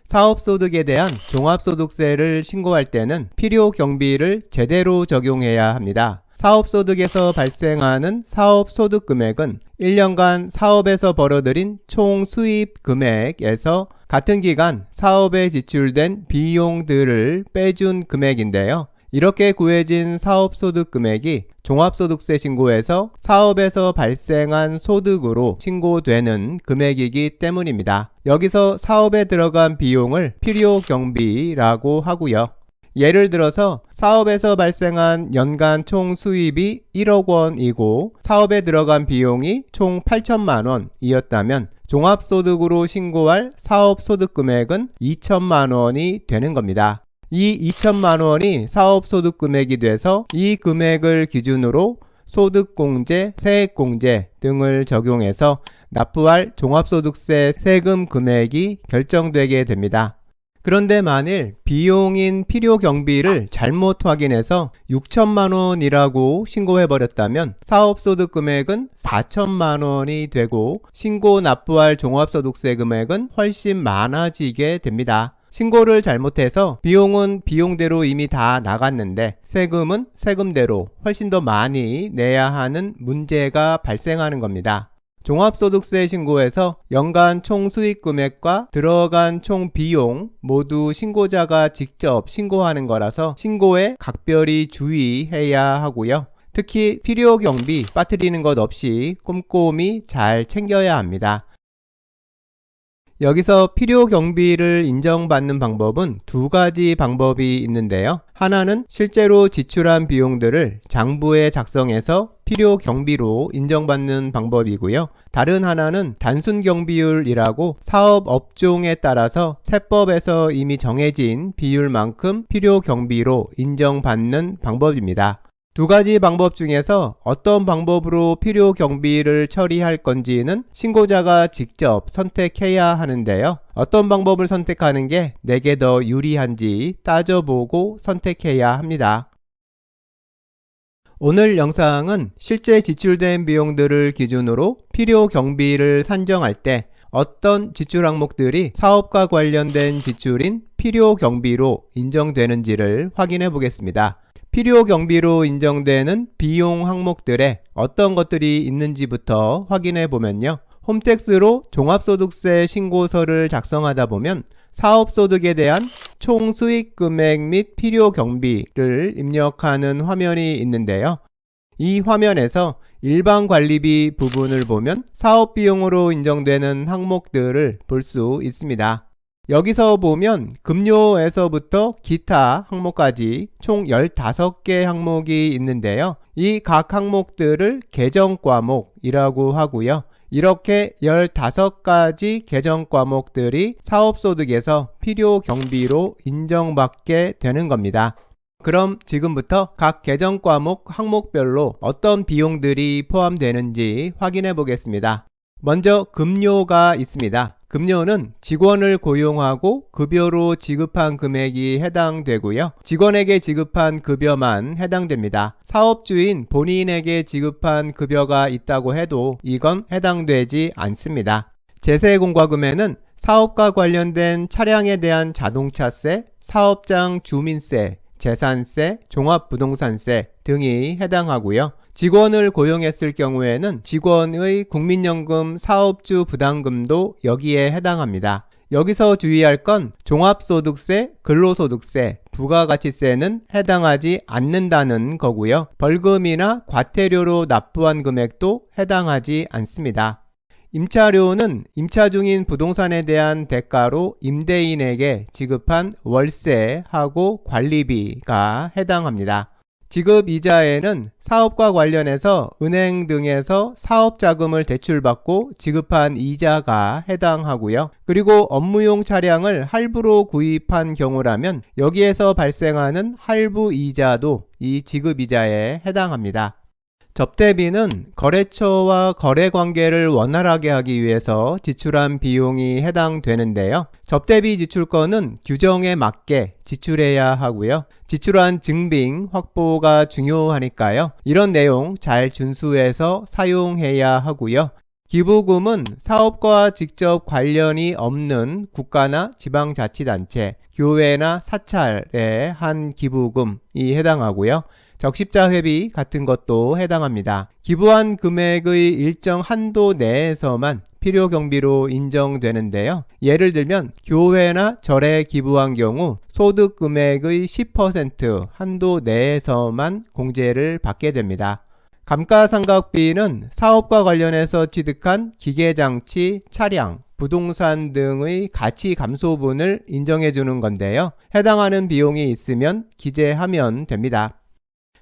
사업소득에 대한 종합소득세를 신고할 때는 필요경비를 제대로 적용해야 합니다. 사업소득에서 발생하는 사업소득금액은 1년간 사업에서 벌어들인 총 수입 금액에서 같은 기간 사업에 지출된 비용들을 빼준 금액인데요. 이렇게 구해진 사업소득 금액이 종합소득세 신고에서 사업에서 발생한 소득으로 신고되는 금액이기 때문입니다. 여기서 사업에 들어간 비용을 필요경비라고 하고요. 예를 들어서 사업에서 발생한 연간 총 수입이 1억 원이고 사업에 들어간 비용이 총 8천만 원이었다면 종합소득으로 신고할 사업소득금액은 2천만 원이 되는 겁니다. 이 2천만 원이 사업소득금액이 돼서 이 금액을 기준으로 소득공제, 세액공제 등을 적용해서 납부할 종합소득세 세금 금액이 결정되게 됩니다. 그런데 만일 비용인 필요경비를 잘못 확인해서 6천만 원이라고 신고해버렸다면 사업소득 금액은 4천만 원이 되고 신고 납부할 종합소득세 금액은 훨씬 많아지게 됩니다. 신고를 잘못해서 비용은 비용대로 이미 다 나갔는데 세금은 세금대로 훨씬 더 많이 내야 하는 문제가 발생하는 겁니다. 종합소득세 신고에서 연간 총 수익 금액과 들어간 총 비용 모두 신고자가 직접 신고하는 거라서 신고에 각별히 주의해야 하고요. 특히 필요경비 빠뜨리는 것 없이 꼼꼼히 잘 챙겨야 합니다. 여기서 필요경비를 인정받는 방법은 두 가지 방법이 있는데요. 하나는 실제로 지출한 비용들을 장부에 작성해서 필요경비로 인정받는 방법이고요. 다른 하나는 단순경비율이라고 사업 업종에 따라서 세법에서 이미 정해진 비율만큼 필요경비로 인정받는 방법입니다. 두 가지 방법 중에서 어떤 방법으로 필요경비를 처리할 건지는 신고자가 직접 선택해야 하는데요. 어떤 방법을 선택하는 게 내게 더 유리한지 따져보고 선택해야 합니다. 오늘 영상은 실제 지출된 비용들을 기준으로 필요경비를 산정할 때 어떤 지출 항목들이 사업과 관련된 지출인 필요경비로 인정되는지를 확인해 보겠습니다. 필요경비로 인정되는 비용 항목들에 어떤 것들이 있는지부터 확인해 보면요. 홈택스로 종합소득세 신고서를 작성하다 보면 사업소득에 대한 총 수익금액 및 필요경비를 입력하는 화면이 있는데요. 이 화면에서 일반관리비 부분을 보면 사업비용으로 인정되는 항목들을 볼 수 있습니다. 여기서 보면 급료에서부터 기타 항목까지 총 15개 항목이 있는데요. 이 각 항목들을 계정과목이라고 하고요. 이렇게 15가지 계정과목들이 사업소득에서 필요경비로 인정받게 되는 겁니다. 그럼 지금부터 각 계정과목 항목별로 어떤 비용들이 포함되는지 확인해 보겠습니다. 먼저 급료가 있습니다. 급료는 직원을 고용하고 급여로 지급한 금액이 해당되고요. 직원에게 지급한 급여만 해당됩니다. 사업주인 본인에게 지급한 급여가 있다고 해도 이건 해당되지 않습니다. 제세공과금에는 사업과 관련된 차량에 대한 자동차세, 사업장 주민세, 재산세, 종합부동산세 등이 해당하고요. 직원을 고용했을 경우에는 직원의 국민연금 사업주 부담금도 여기에 해당합니다. 여기서 주의할 건 종합소득세, 근로소득세, 부가가치세는 해당하지 않는다는 거고요. 벌금이나 과태료로 납부한 금액도 해당하지 않습니다. 임차료는 임차 중인 부동산에 대한 대가로 임대인에게 지급한 월세하고 관리비가 해당합니다. 지급이자에는 사업과 관련해서 은행 등에서 사업자금을 대출받고 지급한 이자가 해당하고요. 그리고 업무용 차량을 할부로 구입한 경우라면 여기에서 발생하는 할부 이자도 이 지급이자에 해당합니다. 접대비는 거래처와 거래관계를 원활하게 하기 위해서 지출한 비용이 해당되는데요. 접대비 지출권은 규정에 맞게 지출해야 하고요. 지출한 증빙 확보가 중요하니까요. 이런 내용 잘 준수해서 사용해야 하고요. 기부금은 사업과 직접 관련이 없는 국가나 지방자치단체, 교회나 사찰에 한 기부금이 해당하고요. 적십자 회비 같은 것도 해당합니다. 기부한 금액의 일정 한도 내에서만 필요 경비로 인정되는데요. 예를 들면 교회나 절에 기부한 경우 소득 금액의 10% 한도 내에서만 공제를 받게 됩니다. 감가상각비는 사업과 관련해서 취득한 기계장치, 차량, 부동산 등의 가치 감소분을 인정해 주는 건데요. 해당하는 비용이 있으면 기재하면 됩니다.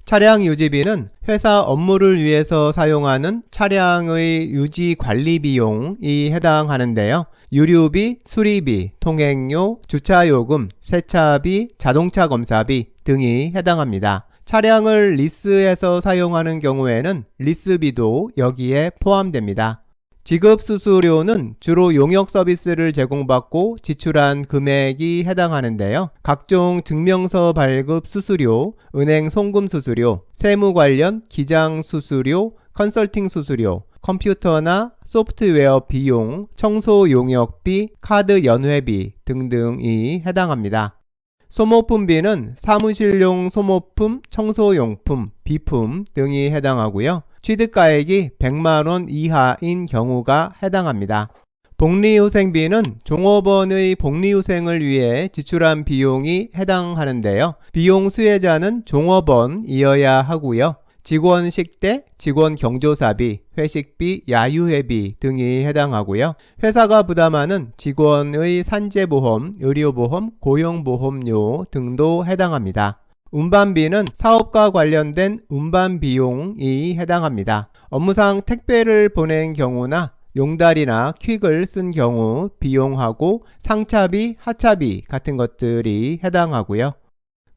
차량 유지비는 회사 업무를 위해서 사용하는 차량의 유지 관리 비용이 해당하는데요. 유류비, 수리비, 통행료, 주차요금, 세차비, 자동차 검사비 등이 해당합니다. 차량을 리스해서 사용하는 경우에는 리스비도 여기에 포함됩니다. 지급수수료는 주로 용역 서비스를 제공받고 지출한 금액이 해당하는데요. 각종 증명서 발급 수수료, 은행 송금 수수료, 세무 관련 기장 수수료, 컨설팅 수수료, 컴퓨터나 소프트웨어 비용, 청소 용역비, 카드 연회비 등등이 해당합니다. 소모품비는 사무실용 소모품, 청소용품, 비품 등이 해당하고요. 취득가액이 100만원 이하인 경우가 해당합니다. 복리후생비는 종업원의 복리후생을 위해 지출한 비용이 해당하는데요. 비용 수혜자는 종업원이어야 하고요. 직원 식대, 직원 경조사비, 회식비, 야유회비 등이 해당하고요. 회사가 부담하는 직원의 산재보험, 의료보험, 고용보험료 등도 해당합니다. 운반비는 사업과 관련된 운반비용이 해당합니다. 업무상 택배를 보낸 경우나 용달이나 퀵을 쓴 경우 비용하고 상차비, 하차비 같은 것들이 해당하고요.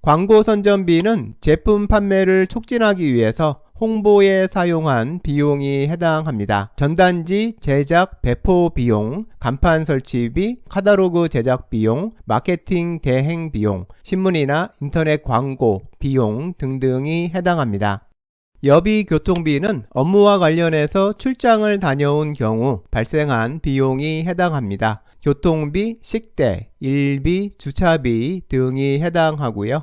광고 선전비는 제품 판매를 촉진하기 위해서 홍보에 사용한 비용이 해당합니다. 전단지 제작 배포 비용, 간판 설치비, 카탈로그 제작 비용, 마케팅 대행 비용, 신문이나 인터넷 광고 비용 등등이 해당합니다. 여비 교통비는 업무와 관련해서 출장을 다녀온 경우 발생한 비용이 해당합니다. 교통비, 식대, 일비, 주차비 등이 해당하고요.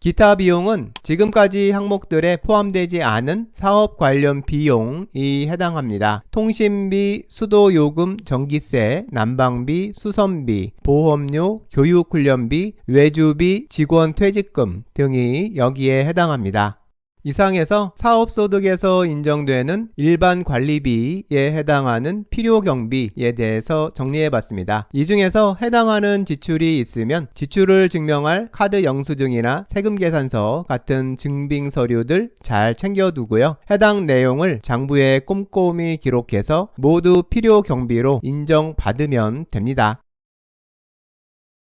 기타 비용은 지금까지 항목들에 포함되지 않은 사업 관련 비용이 해당합니다. 통신비, 수도요금, 전기세, 난방비, 수선비, 보험료, 교육훈련비, 외주비, 직원 퇴직금 등이 여기에 해당합니다. 이상에서 사업소득에서 인정되는 일반 관리비에 해당하는 필요경비에 대해서 정리해봤습니다. 이 중에서 해당하는 지출이 있으면 지출을 증명할 카드 영수증이나 세금계산서 같은 증빙서류들 잘 챙겨두고요. 해당 내용을 장부에 꼼꼼히 기록해서 모두 필요경비로 인정받으면 됩니다.